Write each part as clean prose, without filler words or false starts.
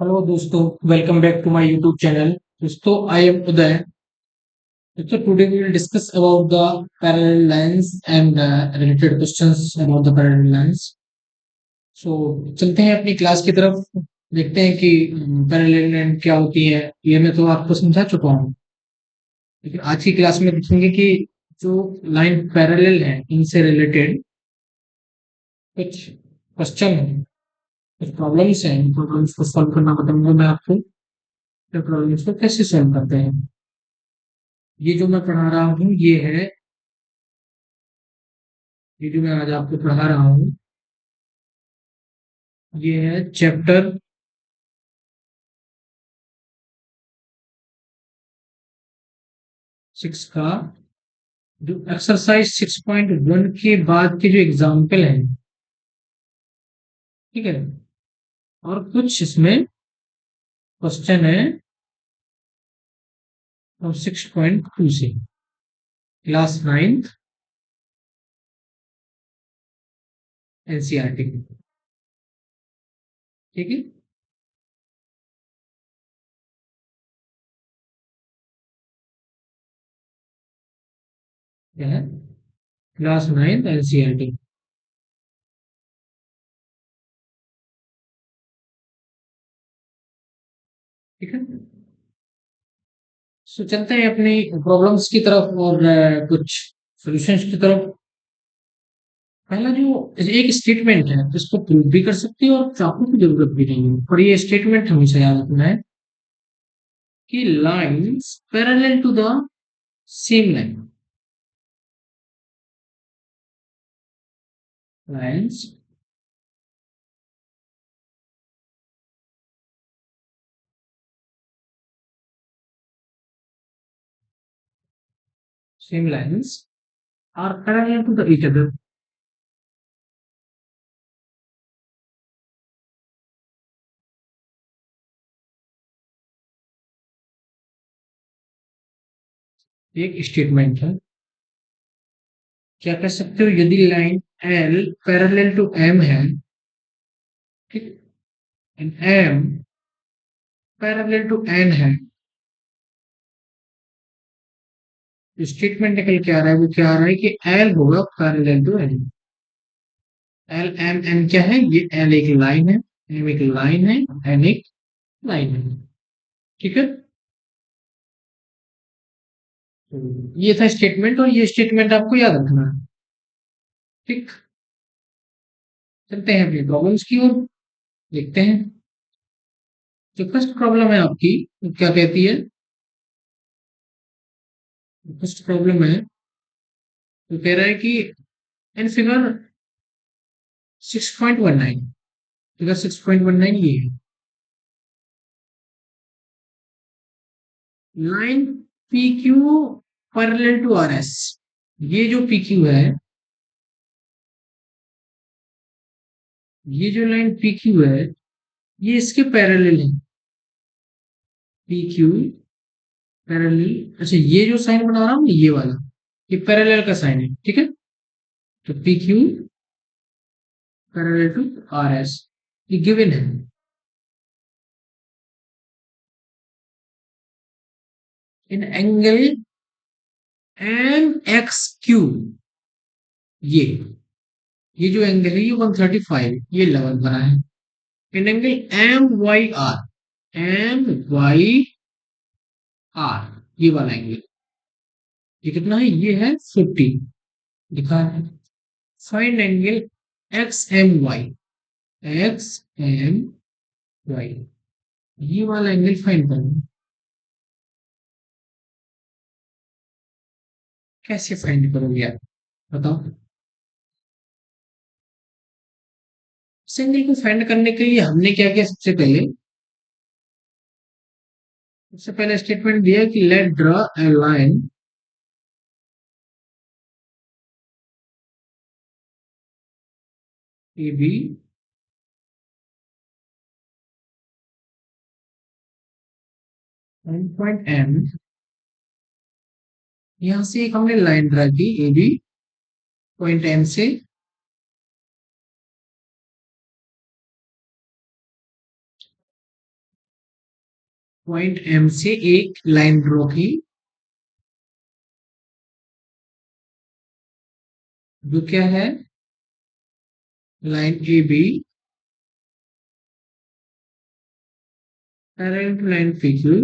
Hello दोस्तों, welcome back to my YouTube channel. दोस्तों, I am Uday. दोस्तों, today we will discuss about the parallel lines and related questions about the parallel lines. So चलते हैं अपनी class की तरफ। देखते हैं कि पैरेलल लाइन क्या होती है। ये मैं तो आपको समझा चुका हूँ, लेकिन आज की क्लास में देखेंगे कि जो लाइन पैरेलल है इनसे रिलेटेड कुछ क्वेश्चन है, कुछ प्रॉब्लम्स हैं। इन प्रॉब्लम्स को सॉल्व करना बताऊंगा मैं आपको। प्रॉब्लम्स को कैसे सॉल्व करते हैं, ये जो मैं पढ़ा रहा हूँ ये जो मैं आज आपको पढ़ा रहा हूँ ये है चैप्टर 6 का, जो एक्सरसाइज 6.1 के बाद के जो एग्जाम्पल हैं। ठीक है, और कुछ इसमें क्वेश्चन है और 6.2 से क्लास 9th एनसीईआरटी। ठीक है, क्या है? Class 9th NCERT. ठीक है, सो चलते हैं अपनी प्रॉब्लम्स की तरफ और कुछ सॉल्यूशंस की तरफ। पहला जो एक स्टेटमेंट है इसको प्रूव भी कर सकते हैं और चाकू की जरूरत भी नहीं है, और ये स्टेटमेंट हमेशा याद रखना है कि lines parallel to the same line, lines same lines are parallel to the each other. एक स्टेटमेंट है। क्या कह सकते हो, यदि line L parallel to M है, ठीक, and M parallel to N है, स्टेटमेंट निकल के आ रहा है, वो क्या आ रहा है कि एल होगा parallel to N. L M N क्या है? ये एल एक लाइन है, एम एक लाइन है, एन एक लाइन है। ठीक है, तो ये था स्टेटमेंट, और ये स्टेटमेंट आपको याद रखना है। ठीक, चलते हैं अपनी प्रॉब्लम्स की ओर, देखते हैं। जो फर्स्ट प्रॉब्लम है आपकी, वो क्या कहती है? फर्स्ट प्रॉब्लम है, वो कह रहा है कि इन फिगर 6.19, फिगर 6.19 ये है, line P Q parallel to R S. ये जो पी क्यू है, ये जो लाइन पी क्यू है, ये इसके पैरेलल है। पी क्यू पैरेलल, अच्छा, ये जो साइन बना रहा हूँ ये वाला, ये पैरेलल का साइन है। ठीक है, तो P Q parallel to R S, ये गिवन है। इन एंगल एम एक्स क्यू, ये ये जो एंगल है ये 135, ये लेवल बना है। इन angle M Y R, M Y R, ये वाला एंगल, ये कितना है? ये है 50, लिखा है। Find angle X M Y, X M Y, ये वाला एंगल फाइंड करना। कैसे फाइंड करोगे आप, बताओ? इस एंगल को फाइंड करने के लिए हमने क्या किया? सबसे पहले स्टेटमेंट दिया कि let draw a line A B point M. यहां से एक हमने लाइन ड्रा की ए बी पॉइंट एम से, पॉइंट एम से एक लाइन ड्रॉ की जो क्या है line A B parallel to line P Q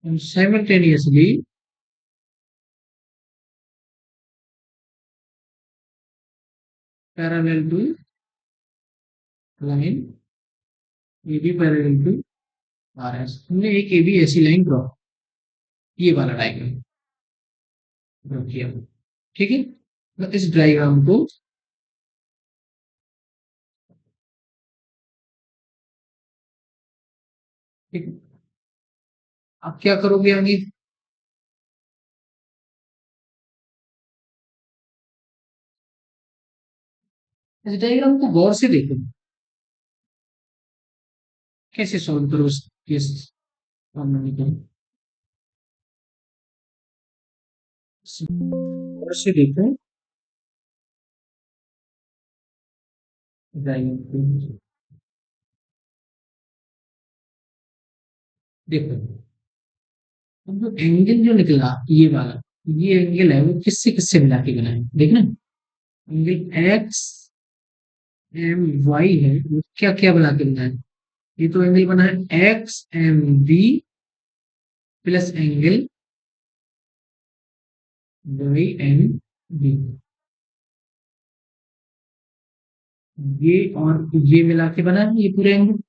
and simultaneously parallel to line AB parallel to RS हमने एक AB ऐसी लाइन ड्रॉ ये वाला डायग्राम ड्रॉ किया ठीक है तो इस डायग्राम को ठीक है आप क्या करोगे आगे इस डायग्राम को गौर से देखो कैसे सॉल्व करो इस केस प्रॉब्लम को गौर से देखो डायग्राम को देखो अब जो एंगल जो निकला ये वाला ये एंगल है वो किससे किससे मिला के बना है देखना एंगल एक्स एम वाई है वो क्या क्या बना के बना है ये तो एंगल बना है X M B plus angle Y M B ये और ये मिला के बना है ये पूरे एंगल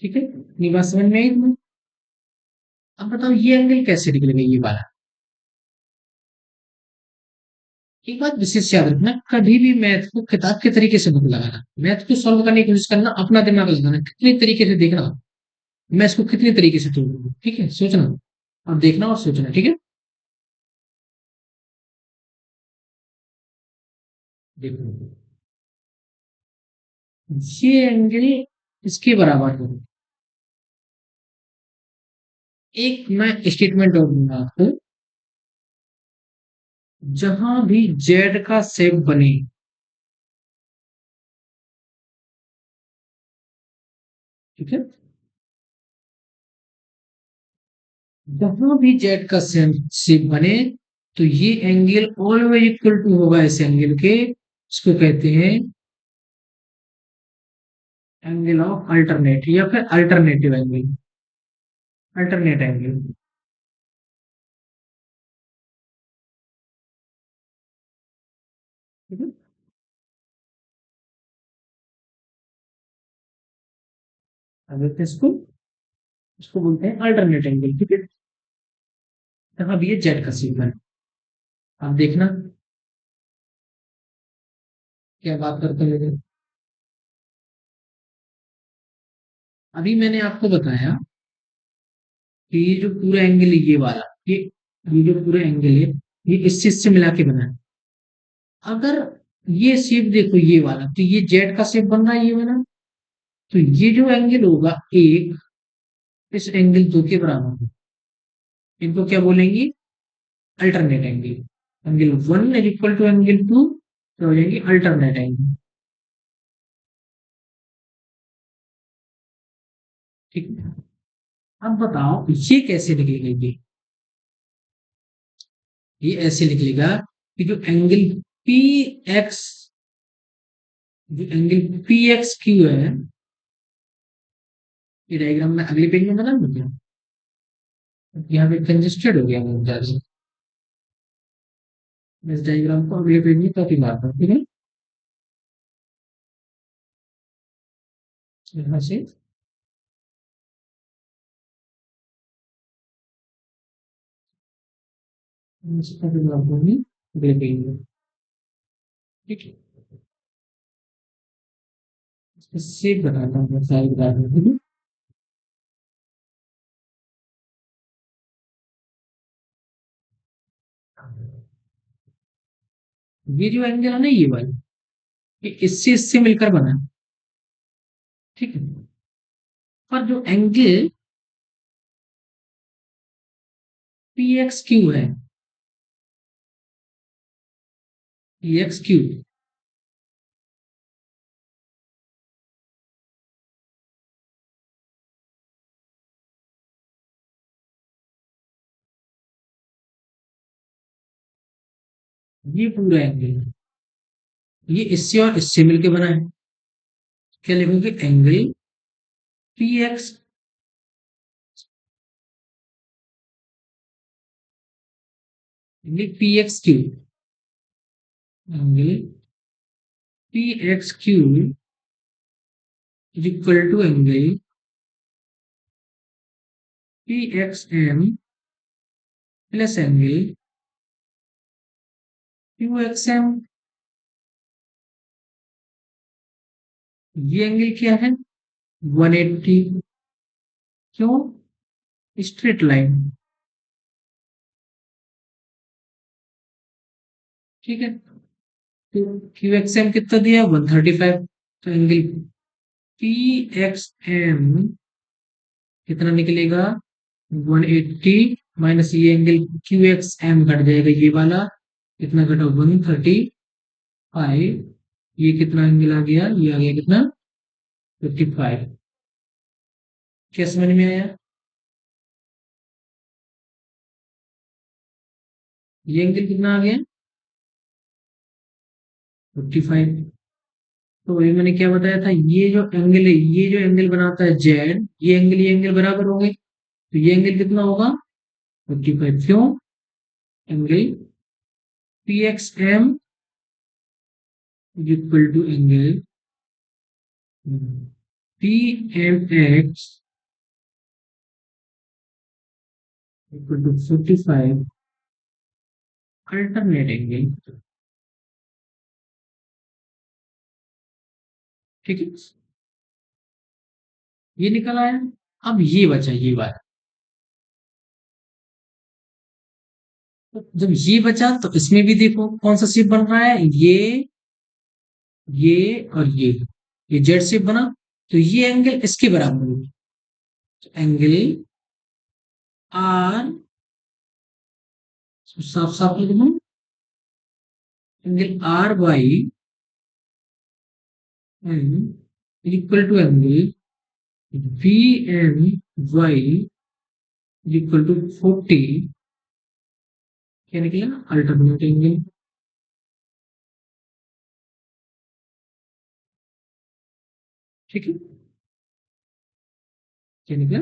ठीक है ये बात समझ में आई तुम्हें अब बताओ ये एंगल कैसे निकलेगा ये वाला एक बात विशेष याद रखना कभी भी मैथ को किताब के तरीके से मत लगाना मैथ को सॉल्व करने की कोशिश करना अपना दिमाग लगाना कितने तरीके से देखना मैं इसको कितने तरीके से तोड़ूंगा ठीक है सोचना और देखना और सोचना ठीक है देखो ये एंगल इसके बराबर होगा एक मैं स्टेटमेंट और दूंगा आपको जहां भी जेड का शेप बने ठीक है जहां भी जेड का शेप बने तो ये एंगल ऑलवेज इक्वल टू होगा इस एंगल के इसको कहते हैं एंगल ऑफ अल्टरनेट या फिर अल्टरनेटिव एंगल अल्टरनेट एंगल ठीक है अब देखते हैं इसको बोलते हैं अल्टरनेट एंगल ठीक है जहां भी ये जेड का शेप बने आप देखना क्या बात करते हैं अभी मैंने आपको बताया कि ये जो पूरा एंगल है ये वाला ये जो पूरा एंगल है ये इस चीज से मिला के बना है अगर ये शेप देखो ये वाला तो ये जेड का शेप बन रहा है ये वाला तो ये जो एंगल होगा एक इस एंगल दो के बराबर होगा। इनको क्या बोलेंगे alternate angle angle one is equal to angle two तो हो जाएंगे अल्टरनेट एंगल ठीक है अब बताओ ये कैसे निकलेगा ये ऐसे निकलेगा कि जो एंगल पी एक्स जो एंगल पी एक्स क्यू है ये डायग्राम में अगले पेज में बना दूं क्या यहाँ पे कंजेस्टेड हो गया मेरे ख्याल से मैं इस डायग्राम को अगले पेज में कॉपी मारता हूँ ठीक है यहाँ से मैं इसे कॉपी मार दूंगी अगले पेज में ठीक है इसको सेव बनाता हूँ मैं सारी बता दूँ ठीक है ये जो एंगल है ना ये वाला ये इससे इससे मिलकर बना है, ठीक है पर जो एंगल पी एक्स क्यू है पी एक्स क्यू ये पूरा एंगल ये इससे और इससे मिलके बना है। क्या लिखोगे? Angle P X, angle P X Q, angle P X Q is equal to angle P X M plus angle Q X M. ये एंगल क्या है? 180। क्यों? Straight line. ठीक है, तो क्यू एक्स एम कितना दिया? 135। तो एंगल पी एक्स एम कितना निकलेगा? 180 माइनस ये angle Q X M cut जाएगा, ये वाला कितना कटा? 135। ये कितना एंगल आ गया? ये आ गया कितना? 55। क्या समझ में आया? ये एंगल कितना आ गया? 55। तो वही मैंने क्या बताया था, ये जो एंगल है, ये जो एंगल बनाता है जेड, ये एंगल बराबर होंगे। तो ये एंगल कितना होगा? 55। क्यों? Angle P X M equal to angle P M X equal to 55 alternate angle. ठीक है, ये निकल आया। अब ये बचा ये बात। तो जब ये बचा तो इसमें भी देखो कौन सा शेप बन रहा है, ये और ये जेड शेप बना। तो ये एंगल इसके बराबर होगी। तो एंगल आर, साफ साफ लिख दूं, angle R by M equal to angle B M Y equal to 40। क्या निकला? Alternate angle. ठीक है, क्या निकला?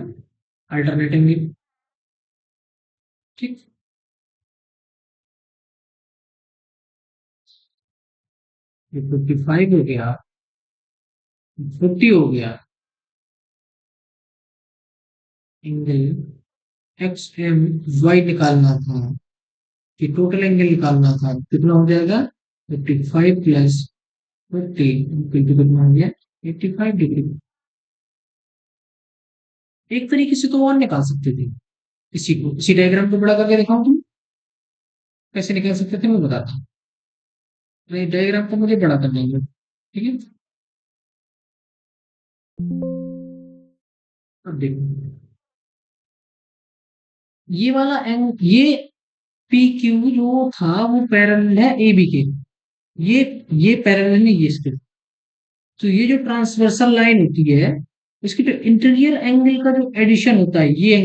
Alternate angle. ठीक, ये 55 हो गया, 40 हो गया। एंगल एक्स एम वाई निकालना था, कि टोटल एंगल निकालना था, कितना हो जाएगा? 55 प्लस 50 कितना हो गया? 85 डिग्री। एक तरीके से तो और निकाल सकते थे इसी को, इसी डायग्राम को बड़ा करके दिखाऊं तुम कैसे निकाल सकते थे, मैं बताता हूँ। नहीं, डायग्राम को मुझे बड़ा करना है। ठीक है, अब देखो, ये वाला ये पी क्यू जो था वो पैरेलल है ए बी के। ये ये पैरेलल नहीं, ये इसके। तो ये जो ट्रांसवर्सल लाइन होती है, इसकी जो इंटीरियर एंगल का जो एडिशन होता है, ये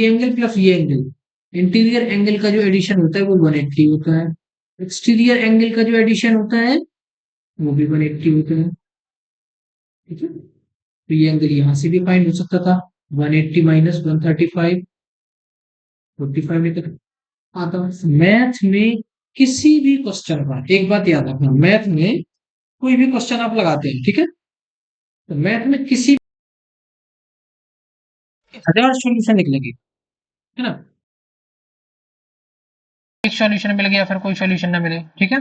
एंगल प्लस ये एंगल, इंटीरियर एंगल का जो एडिशन होता है वो 180 होता है। एक्सटीरियर एंगल का जो एडिशन होता है वो भी 180 होता है। ठीक है, तो ये एंगल यहाँ से भी फाइंड हो सकता था। 180 माइनस 135, 45 में तक आता है। मैथ में किसी भी क्वेश्चन का एक बात याद रखना, मैथ में कोई भी क्वेश्चन आप लगाते हैं, ठीक है, तो मैथ में किसी 1000 सॉल्यूशन निकलेगी, है ना? एक सॉल्यूशन मिल गया, फिर कोई सॉल्यूशन ना मिले, ठीक है।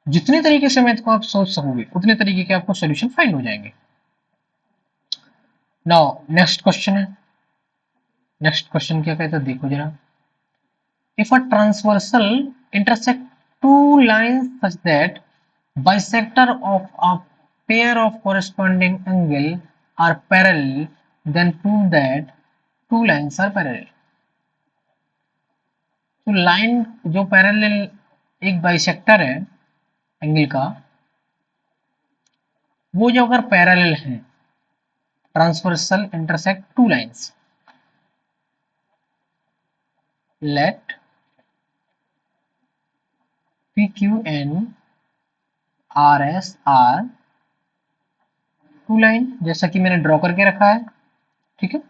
जितने तरीके से मैथ को आप सोच सकोगे उतने तरीके के आपको सॉल्यूशन फाइंड हो जाएंगे। नाउ नेक्स्ट क्वेश्चन है। नेक्स्ट क्वेश्चन क्या कहता है देखो जरा। If a transversal intersect two lines such that bisector of a pair of corresponding angle are parallel, then prove that two lines are parallel। तो line जो पैरेलल, एक bisector है एंगल का, वो जो अगर पैरेलल है, transversal intersect two lines, let P Q and R S are two line, जैसा कि मैंने ड्रॉ करके रखा है, ठीक है।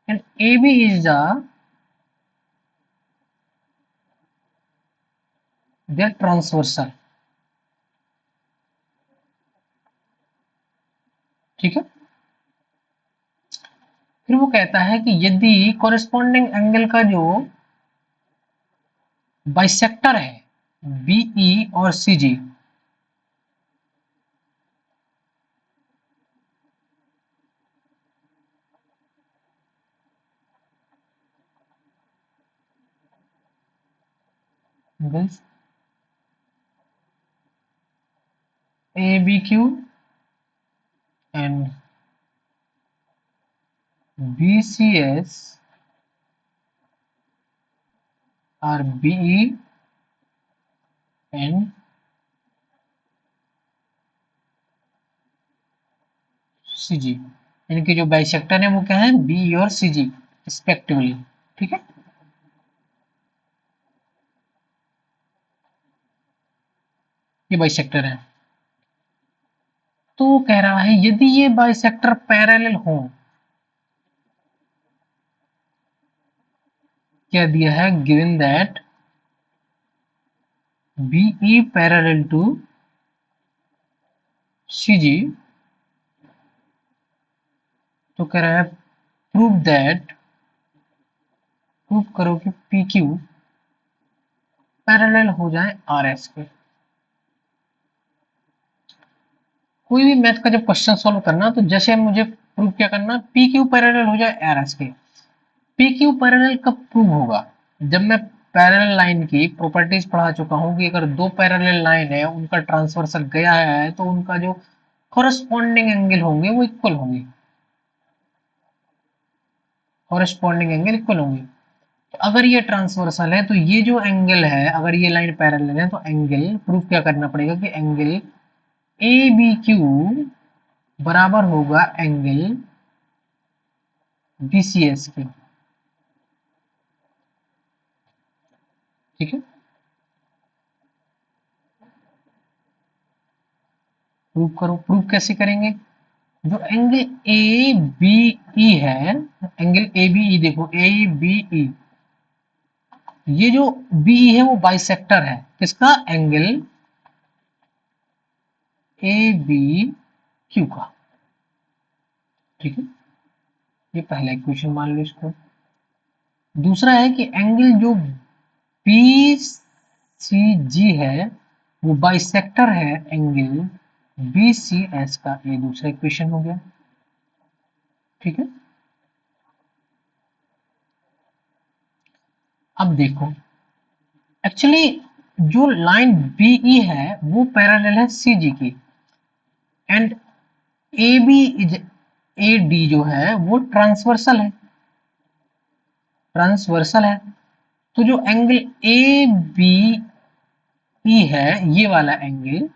And A B is the their transversal, ठीक है। फिर वो कहता है कि यदि कॉरेस्पॉन्डिंग एंगल का जो बाइसेक्टर है बीई और C G, angles A B Q and B C S are B E and C G, इनके जो बाइसेक्टर है वो क्या है, बी और सी जी रिस्पेक्टिवली, ठीक है। ये बाइसेक्टर है। तो वो कह रहा है यदि ये बाइसेक्टर पैरेलल हो, क्या दिया है, given that B E parallel to C G, तो कह रहा है प्रूव दैट, प्रूव करो कि पी क्यू पैरेलल हो जाए आर एस के। कोई भी मैथ का जब क्वेश्चन सॉल्व करना तो जैसे मुझे प्रूव क्या करना, पी क्यू पैरेलल हो जाए आर एस के। पी क्यू पैरेलल कब प्रूव होगा, जब मैं पैरेलल लाइन की प्रॉपर्टीज पढ़ा चुका हूं कि अगर दो पैरेलल लाइन है उनका ट्रांसवर्सल गया है तो उनका जो कॉरेस्पॉन्डिंग एंगल होंगे वो इक्वल होंगे, कॉरेस्पॉन्डिंग एंगल इक्वल होंगे। तो अगर ये ट्रांसवर्सल है तो ये जो एंगल है, अगर ये लाइन पैरेलल है तो एंगल प्रूफ क्या करना पड़ेगा कि एंगल ए बी क्यू बराबर होगा एंगल बी सी एस के, ठीक है। प्रूव करो, प्रूव कैसे करेंगे, जो एंगल ए बी ई है, एंगल ए बी ई देखो, ए बी ई, ये जो बी ई है वो बाइसेक्टर है किसका, एंगल ए बी क्यू का, ठीक है। ये पहला इक्वेशन मान लो इसको। दूसरा है कि एंगल जो बी सी जी है वो बाइसेक्टर है एंगल बी सी एस का, ये दूसरा इक्वेशन हो गया, ठीक है। अब देखो, एक्चुअली जो लाइन बीई है वो पैरेलल है सी जी की, and A B is A D जो है वो ट्रांसवर्सल है, ट्रांसवर्सल है। तो जो एंगल ए बी ई है, ये वाला एंगल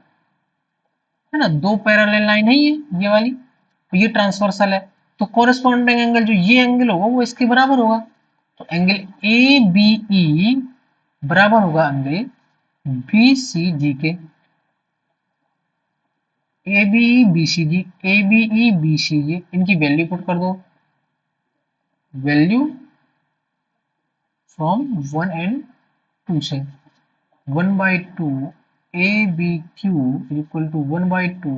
है ना, दो पैरेलल लाइन है ये वाली, तो ये ट्रांसवर्सल है, तो कोरेस्पॉन्डिंग एंगल जो ये एंगल होगा वो इसके बराबर होगा। तो एंगल ए बी ई बराबर होगा एंगल बी सी जी के, A B E B C G, A B E B C G, इनकी वैल्यू पुट कर दो, वैल्यू फ्रॉम 1 and 2 से, 1/2 A B Q equal to 1/2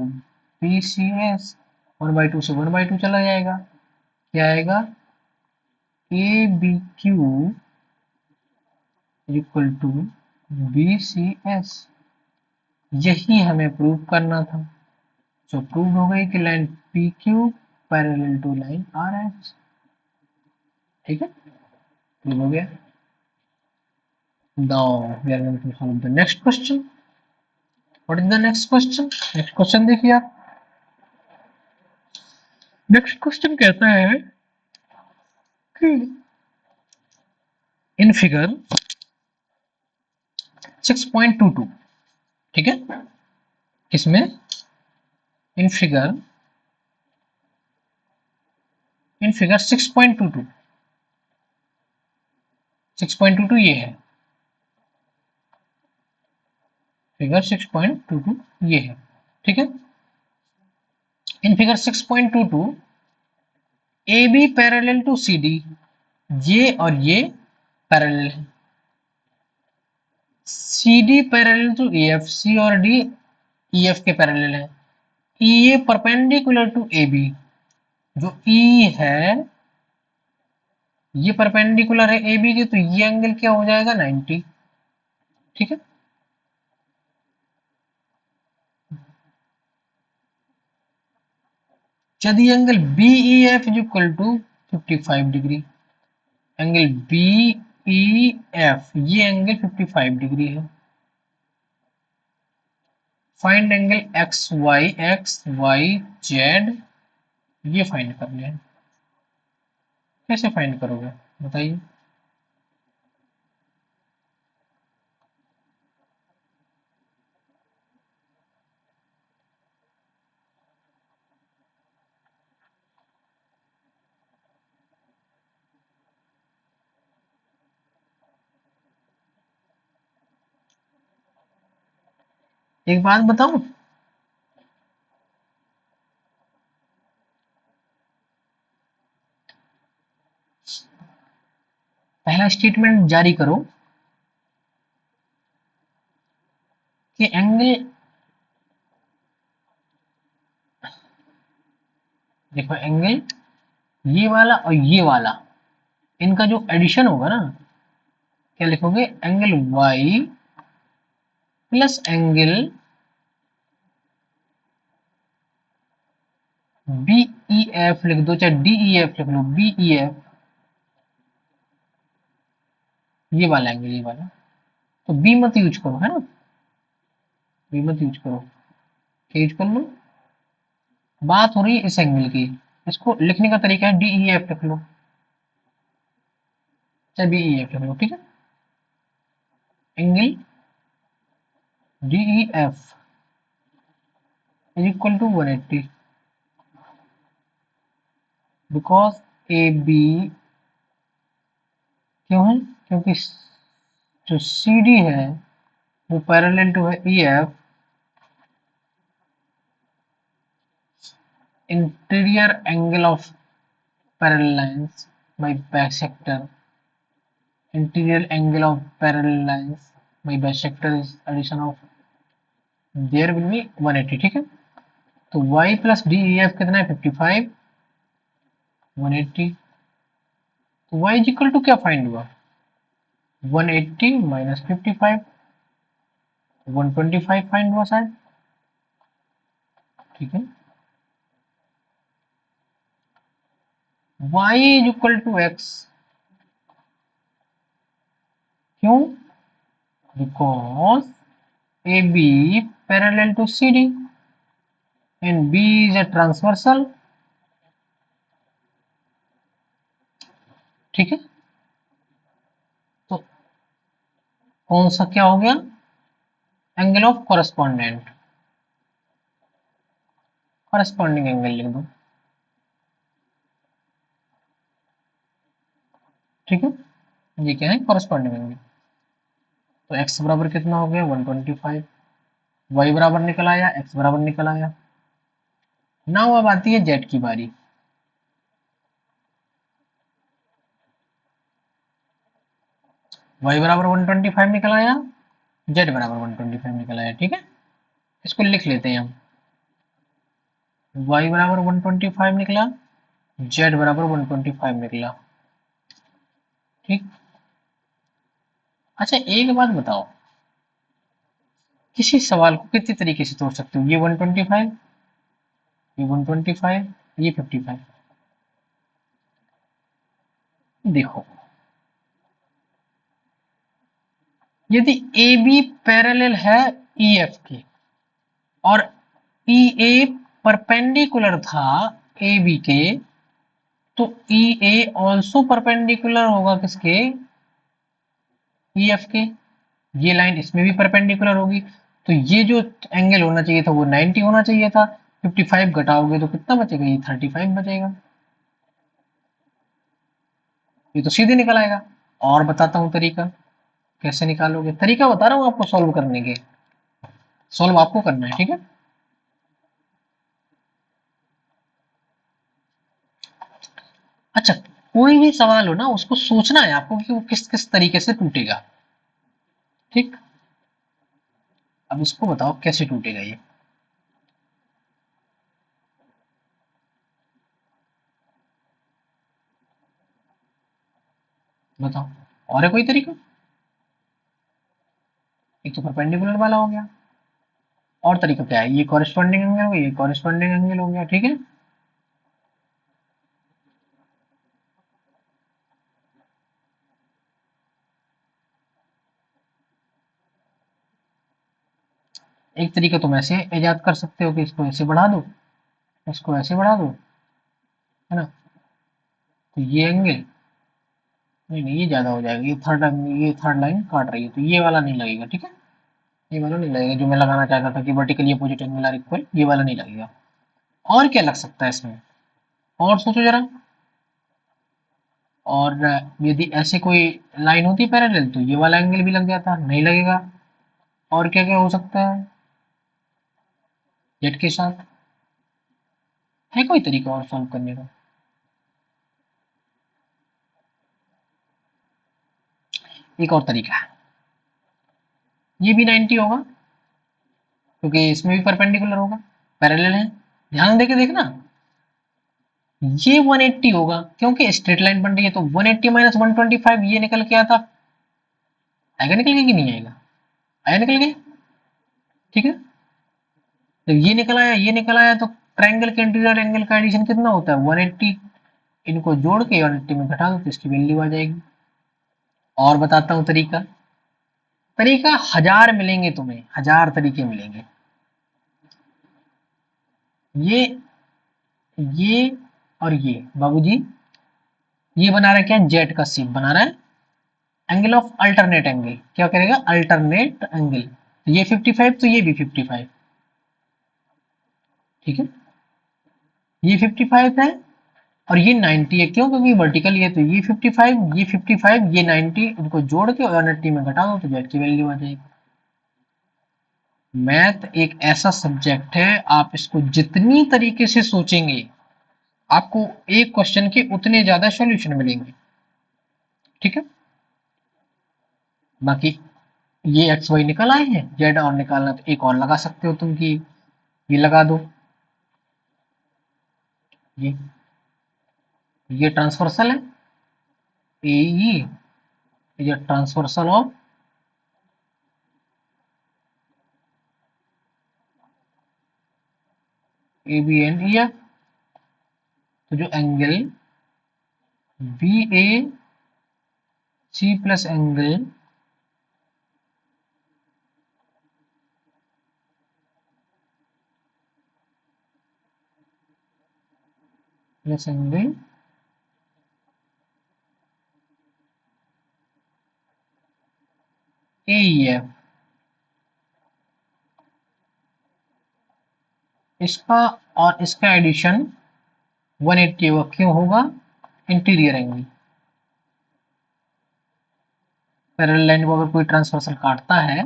B C S, 1/2 से 1/2 चला जाएगा, क्या आएगा, A B Q equal to B C S. यही हमें प्रूव करना था, जो प्रूव हो गई कि line P Q parallel to line R S, ठीक है, प्रूव हो गया। Now we are going to solve the next question. What is the next question? Next question देखिए आप, नेक्स्ट क्वेश्चन कहता है कि इन फिगर 6.22, ठीक है, किसमें, इन फिगर 6.22, 6.22 ये है, फिगर 6.22 ये है, ठीक है। In figure 6.22 A B parallel to C D, ये और ये पैरेलल है। C D parallel to A F, C और डी ई एफ के पैरेलल है। E A perpendicular to A B, जो ई है ये परपेंडिकुलर है ए बी के, तो ये एंगल क्या हो जाएगा 90, ठीक है। यदि angle B E F is equal to 55 degree, angle B E F ये एंगल 55 डिग्री है। Find angle X Y Z, ये फाइंड करने हैं। कैसे फाइंड करोगे बताइए। एक बात बताऊं, पहला स्टेटमेंट जारी करो कि एंगल, देखो एंगल ये वाला और ये वाला, इनका जो एडिशन होगा ना, क्या लिखोगे, angle Y plus angle B E F लिख दो, चाहे डी ई एफ लिख लो, बी ई एफ ये वाला एंगल, ये वाला। तो बी मत यूज करो, है ना, बी मत यूज करो, क्या यूज कर लो। बात हो रही है इस एंगल की, इसको लिखने का तरीका है डी ई एफ लिख लो, चाहे बी ई एफ लिख लो, ठीक है। Angle D E F is equal to 180, because A B, क्यों है, क्योंकि जो सी डी है वो पैरेलल टू है E F, interior angle of parallel lines by bisector, interior angle of parallel lines by bisector is addition of, there will be 180, ठीक है। तो y plus D E F कितना है 55, 180, तो y is equal to क्या find हुआ 180 minus 55, 125 find हुआ शायद, ठीक है। y is equal to x, क्यों, because A B parallel to C D and b is a transversal, ठीक है। तो कौन सा क्या हो गया, angle of correspondent, corresponding angle लिख दो, ठीक है। ये क्या है, कॉरेस्पॉन्डिंग एंगल। तो x बराबर कितना हो गया 125, y बराबर निकल आया, x बराबर निकल आया। नाउ अब आती है z की बारी। y बराबर 125 निकल आया, z बराबर 125 निकल आया, ठीक है। इसको लिख लेते हैं हम, y बराबर 125 निकला, z बराबर 125 निकला, ठीक। अच्छा एक बात बताओ, किसी सवाल को कितने तरीके से तोड़ सकते हो, ये 125, ये 125, ये 55। देखो यदि ए बी पैरेलल है ई एफ के और ई ए परपेंडिकुलर था ए बी के, तो ई ए ऑल्सो परपेंडिकुलर होगा किसके, ई एफ के। ये लाइन इसमें भी परपेंडिकुलर होगी, तो ये जो एंगल होना चाहिए था वो 90 होना चाहिए था, 55 घटाओगे तो कितना बचेगा, ये 35 बचेगा। ये तो सीधे निकल आएगा। और बताता हूँ तरीका कैसे निकालोगे, तरीका बता रहा हूँ आपको सॉल्व करने के। सॉल्व आपको करना है, ठीक है। अच्छा, कोई भी सवाल हो ना, उसको सोचना है आपको कि वो किस किस तरीके से टूटेगा, ठीक। अब इसको बताओ कैसे टूटेगा ये। बताओ, और है कोई तरीका? एक तो परपेंडिकुलर वाला हो गया, और तरीका क्या है? ये कॉरेस्पॉन्डिंग एंगल हो गया, ये कॉरेस्पॉन्डिंग एंगल हो गया, ठीक है। एक तरीका तुम ऐसे इजाद कर सकते हो कि इसको ऐसे बढ़ा दो, इसको ऐसे बढ़ा दो, है ना। तो ये एंगल, नहीं नहीं, ये ज्यादा हो जाएगा, ये थर्ड लाइन काट रही है, तो ये वाला नहीं लगेगा, ठीक है। ये वाला नहीं लगेगा जो मैं लगाना चाहता था कि vertically opposite angle are equal, ये वाला नहीं लगेगा। और क्या लग सकता है इसमें, और सोचो जरा। और यदि ऐसे कोई लाइन होती पैरेलल तो ये वाला एंगल भी लग जाता, नहीं लगेगा। और क्या क्या हो सकता है जेड के साथ? है कोई तरीका और सॉल्व करने का? एक और तरीका है, ये भी 90 होगा, क्योंकि इसमें भी परपेंडिकुलर होगा, पैरेलल है। ध्यान देके देखना, ये 180 होगा क्योंकि स्ट्रेट लाइन बन रही है, तो 180 माइनस 125 ये निकल के आता। आएगा निकल के कि नहीं आएगा? आया निकल के, ठीक है। जब ये निकल आया, ये निकल आया, तो ट्रायंगल के इंटीरियर एंगल का एडिशन कितना होता है? 180। इनको जोड़ के 180 में घटा दो तो इसकी वैल्यू आ जाएगी। और बताता हूँ तरीका। तरीका हजार मिलेंगे तुम्हें, हजार तरीके मिलेंगे। ये ये और ये बाबूजी, ये बना रहा है क्या? जेट का शेप बना रहा है, एंगल ऑफ अल्टरनेट एंगल। क्या करेगा? Alternate angle. ये 55 तो ये भी 55, ठीक है। ये 55 है और ये 90 है, क्यों? क्योंकि वर्टिकल है, तो ये 55, ये 55, ये 90, इनको जोड़ के 180 में घटा दो तो जेड की वैल्यू आ जाएगी। मैथ एक ऐसा सब्जेक्ट है, आप इसको जितनी तरीके से सोचेंगे, आपको एक क्वेश्चन के उतने ज्यादा सॉल्यूशन मिलेंगे, ठीक है। बाकी ये एक्स वाई निकल आए हैं, जेड और निकालना तो एक और लगा सकते हो तुम कि ये लगा दो, ये ये ट्रांसवर्सल है, ये transversal of A B and E F. तो जो angle B A C plus angle plus angle A E F, इसका और इसका एडिशन 180 होगा। क्यों होगा? Interior angle. पैरेलल लाइन को अगर कोई ट्रांसवर्सल काटता है,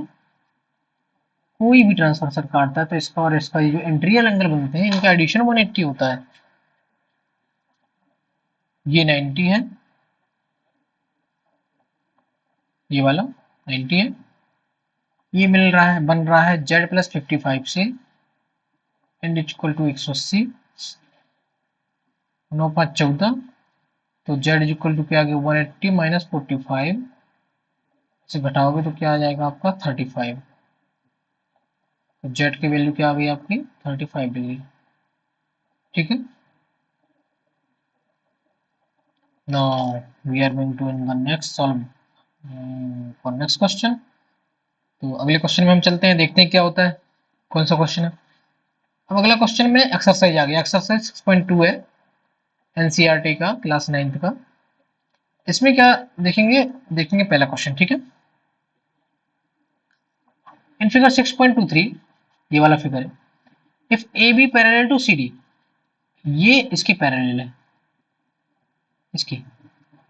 कोई भी ट्रांसवर्सल काटता है, तो इसका और इसका ये जो इंटीरियर एंगल बनते हैं, इनका एडिशन 180 होता है। ये 90 है, ये वाला 90 है। ये मिल रहा है, बन रहा है जेड प्लस 55 से, एंड इक्वल टू 180, 9 5 14। तो जेड इक्वल टू क्या आ गया? 180 माइनस 45 से घटाओगे तो क्या आ जाएगा आपका? 35। तो जेड की वैल्यू क्या आ गई आपकी? 35 डिग्री, ठीक है। Now we are going to in the next solve for next question. तो अगले क्वेश्चन में हम चलते हैं, देखते हैं क्या होता है, कौन सा क्वेश्चन है। अब अगला क्वेश्चन में एक्सरसाइज आ गया, एक्सरसाइज 6.2 है, एनसीईआरटी का, क्लास 9th का। इसमें क्या देखेंगे? देखेंगे पहला क्वेश्चन, ठीक है। इन फिगर 6.23, ये वाला फिगर है, if A B parallel to C D, ये इसकी पैरेलल है, इसकी,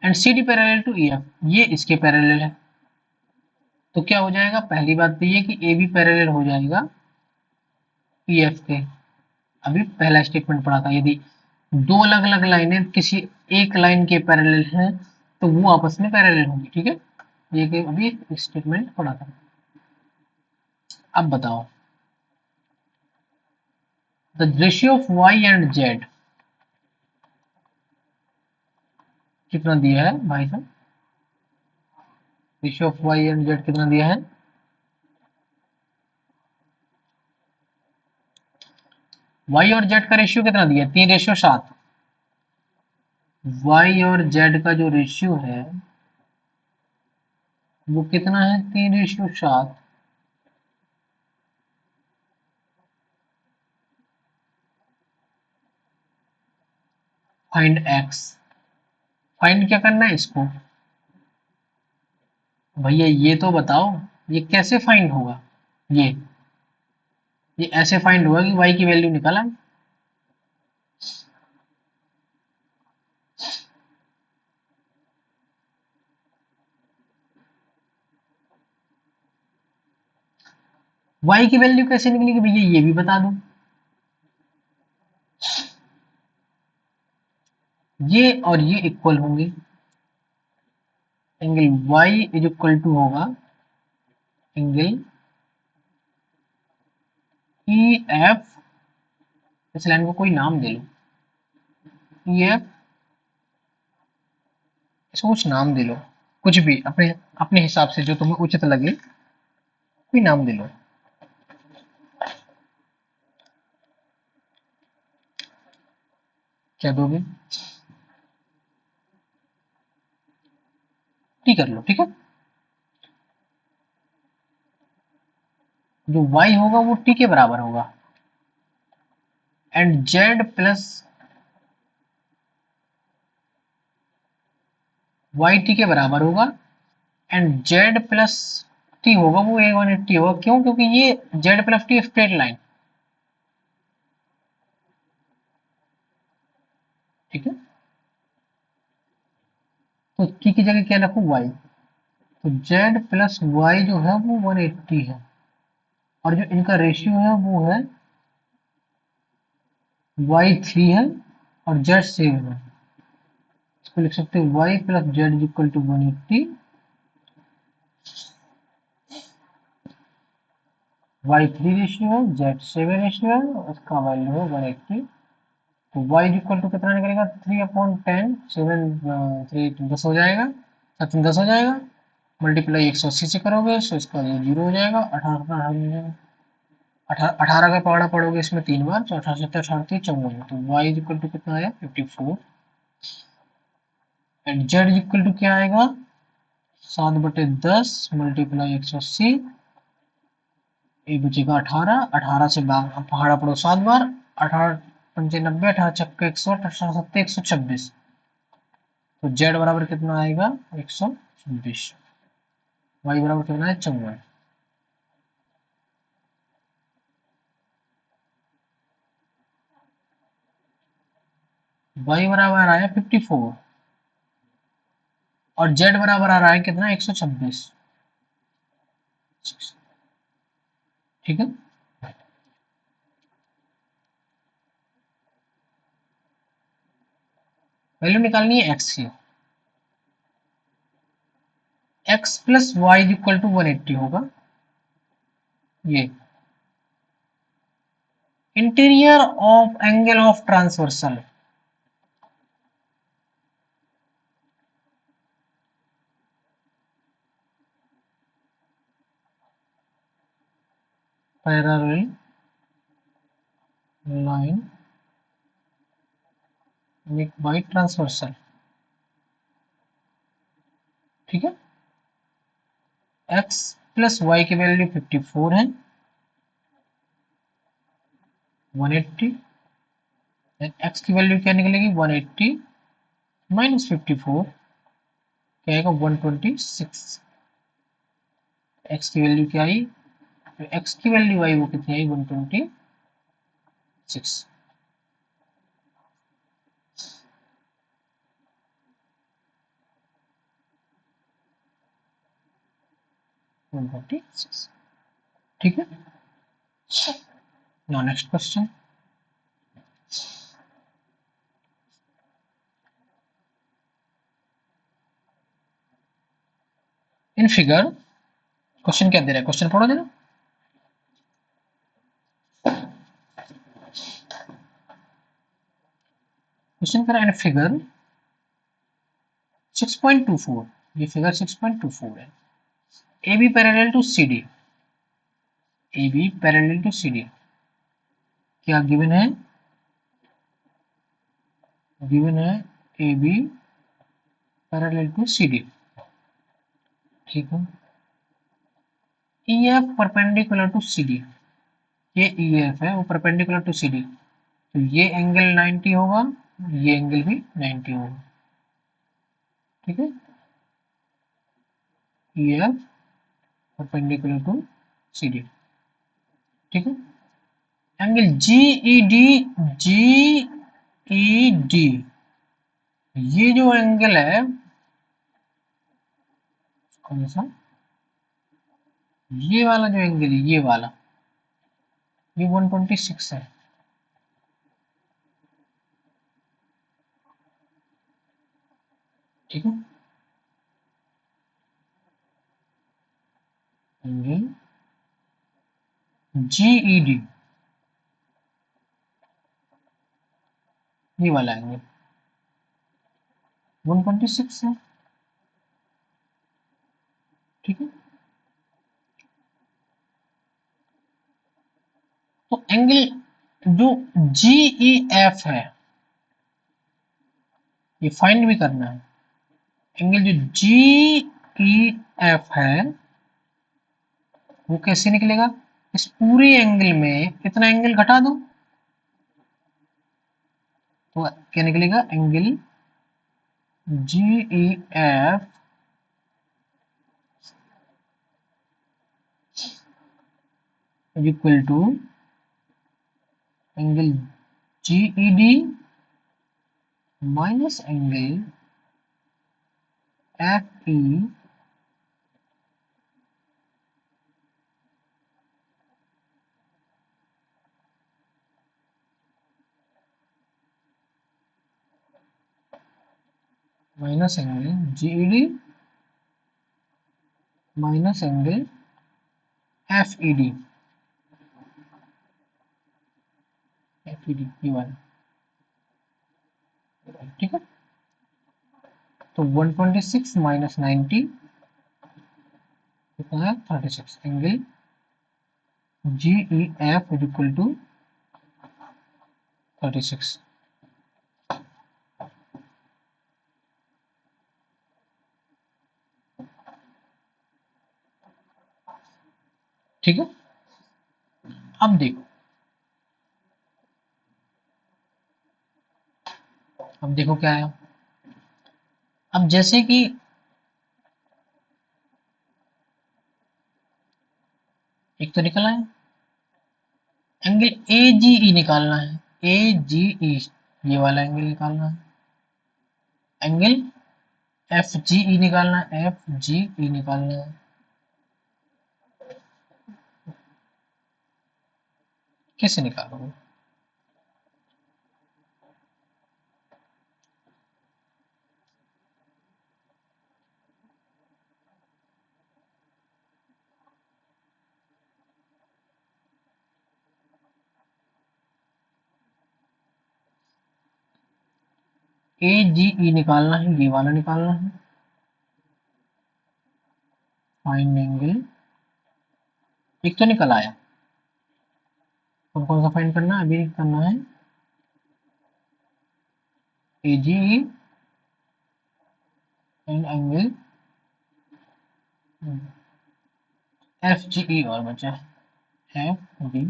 and C D parallel to E F, ये इसके पैरेलल है। तो क्या हो जाएगा? पहली बात तो ये कि ए बी पैरेलल हो जाएगा पी एफ के अभी पहला स्टेटमेंट पढ़ा था, यदि दो अलग अलग लाइनें किसी एक लाइन के पैरेलल हैं तो वो आपस में पैरेलल होंगी। ठीक है, ये अभी स्टेटमेंट पढ़ा था। अब बताओ, the ratio of Y and Z कितना दिया है भाई साहब? Ratio of Y and Z कितना दिया है? वाई और जेड का रेशियो कितना दिया है? 3:7। वाई और जेड का जो रेशियो है वो कितना है? 3:7। Find x. फाइंड क्या करना है इसको? भैया ये तो बताओ, ये कैसे फाइंड होगा? ये ये ऐसे फाइंड होगा कि वाई की वैल्यू निकाला। वाई की वैल्यू कैसे निकलेगी भैया, ये भी बता दो। ये और ये इक्वल होंगे, angle Y is equal to होगा एंगल ई एफ। इस लाइन को कोई नाम दे लो, ई एफ, इसको कुछ नाम दे लो, कुछ भी अपने अपने हिसाब से जो तुम्हें उचित लगे, कोई नाम दे लो। क्या दोगे? टी कर लो, ठीक है। जो y होगा वो t के बराबर होगा, and z plus Y T के बराबर होगा, एंड z प्लस टी होगा वो A180 होगा। क्यों? क्योंकि ये z plus T straight line. ठीक है, तो t की जगह क्या रखूं? y। तो z प्लस वाई जो है वो 180 है, और जो इनका रेशियो है वो है y3 है और z7 है। इसको लिख सकते हैं y plus Z is equal to 180। y3 ratio है, z7 रेशियो है, उसका वैल्यू है 180। तो y इज इक्वल टू कितना निकलेगा? 3/10। 10 हो जाएगा, 10 हो जाएगा, मल्टीप्लाई 180 से करोगे तो इसका ये 0 हो जाएगा। 18 का पहाड़ा पड़ोगे इसमें 3 बार, तो 18 7 18 54। तो y इज इक्वल टू कितना आया? 54। And z is equal to क्या आएगा? 7/10 मल्टीप्लाई 180, ये बचेगा 18। 18 से पहाड़ा पड़ो 7 बार, 18×5 = 90, 18×6 = 100, 18×7 = 126। तो z बराबर कितना आएगा? 126। y बराबर कितना है? 54। y बराबर आया 54 और z बराबर आ रहा है कितना? 126। ठीक है, वैल्यू निकालनी है x की। x plus Y is equal to 180 होगा। ये interior of angle of transversal, parallel line make by transversal. ठीक है, x प्लस वाई की वैल्यू 54 है, 180। x की वैल्यू क्या निकलेगी? 180 माइनस 54 क्या आएगा? 126। x की वैल्यू क्या आई? तो x की वैल्यू आई वो कितनी आई? 126। 146। ठीक है, now next question. In figure, question क्या दे रहा है, क्वेश्चन पढ़ो जरा। क्वेश्चन कह रहा है इन फिगर 6.24, ये फिगर 6.24 है। A B parallel to C D, A B parallel to C D क्या गिवन है, गिवन है A B parallel to C D, ठीक है। E F perpendicular to C D, ये ई एफ है वो परपेंडिकुलर टू सी डी, तो ये एंगल 90 होगा, ये एंगल भी 90 होगा, ठीक है। E F perpendicular to C D, ठीक है। Angle G E D, G E D, ये जो एंगल है कौन सा, ये वाला जो एंगल है, ये वाला, ये 126 है, ठीक है। एंगल जी ई डी, ये वाला एंगल 126 है, ठीक है। तो एंगल जो जी ई एफ है, ये फाइंड भी करना है। एंगल जो जी ई एफ है वो कैसे निकलेगा, इस पूरे एंगल में कितना एंगल घटा दो, तो क्या निकलेगा, angle G E F equal to angle G E D minus angle F E minus angle G E D minus angle F E D, F E D ये वाला, ठीक है। तो 126 माइनस 90 कितना है, 36, angle G E F equal to 36, ठीक है। अब देखो, अब देखो क्या है, अब जैसे कि एक तो निकला है, एंगल ए जी ई निकालना है, ए जी ई, ये वाला एंगल निकालना है। एंगल एफ जी ई निकालना है, एफ जी ई निकालना है, कैसे निकालोगे, ए जी ई निकालना है, ये वाला निकालना है, फाइंड एंगल, एक तो निकल आया, तो कौन सा फाइंड करना है, अभी करना है A G E and angle F G E, और बचा एफ जी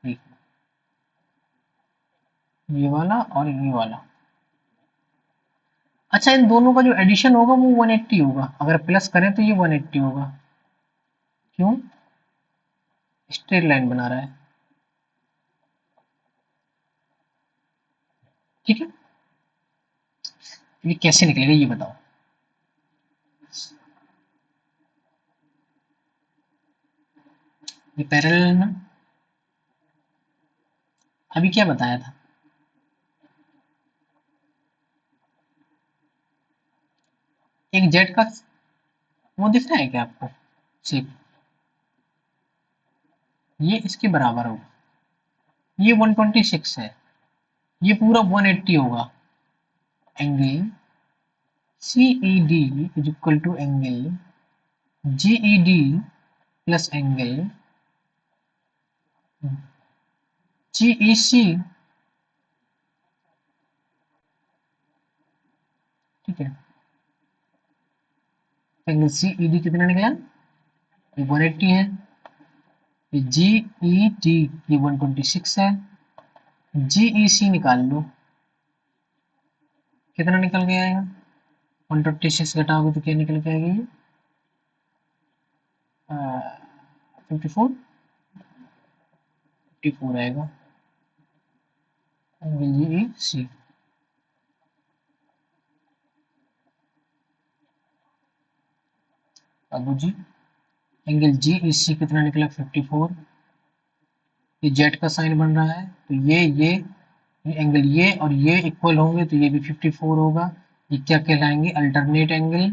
ई, ये वाला और ये वाला। अच्छा, इन दोनों का जो एडिशन होगा वो 180 होगा, अगर प्लस करें तो ये 180 होगा, क्यों, स्ट्रेट लाइन बना रहा है, ठीक है। ये कैसे निकलेगा ये बताओ, ये पैरेलल है ना, अभी क्या बताया था? एक जेट का वो दिख रहा है क्या आपको शेप? ये इसके बराबर होगा, ये 126 है, ये पूरा 180 होगा। Angle C E D is equal to angle G E D plus angle G E C. ठीक है, एंगल सी ई डी कितना निकला? ये 180 है। ये जी ई डी ये 126 है। जी ई सी निकाल लो, कितना निकल के आएगा? 126 घटाओगे तो क्या निकल के आएगा? ये 54, 54 आएगा एंगल जी ई सी। अब जी एंगल जी ई सी कितना निकला? 54। ये जेड का साइन बन रहा है, तो ये एंगल ये और ये इक्वल होंगे तो ये भी 54 होगा। ये क्या कहलाएंगे? Alternate angle.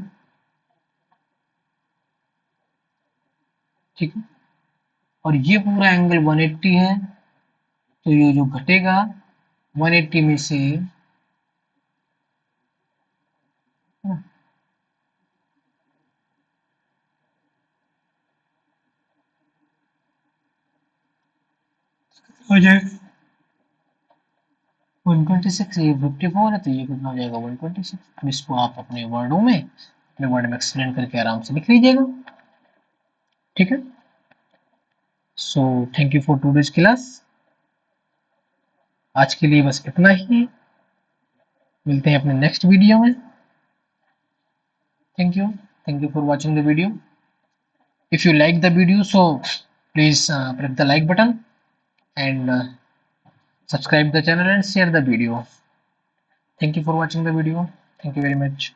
ठीक है, और ये पूरा एंगल 180 है, तो ये जो घटेगा 180 में से हो जाएगा 126। ये 54 है, तो ये कितना हो जाएगा? 126। अब इसको आप अपने वर्डों में, अपने वर्ड में एक्सप्लेन करके आराम से लिख लीजिएगा। ठीक है, so thank you for today's class. आज के लिए बस इतना ही, मिलते हैं अपने नेक्स्ट वीडियो में। Thank you, thank you for watching the video. If you like the video, so please press the like button and subscribe the channel and share the video. Thank you for watching the video. Thank you very much.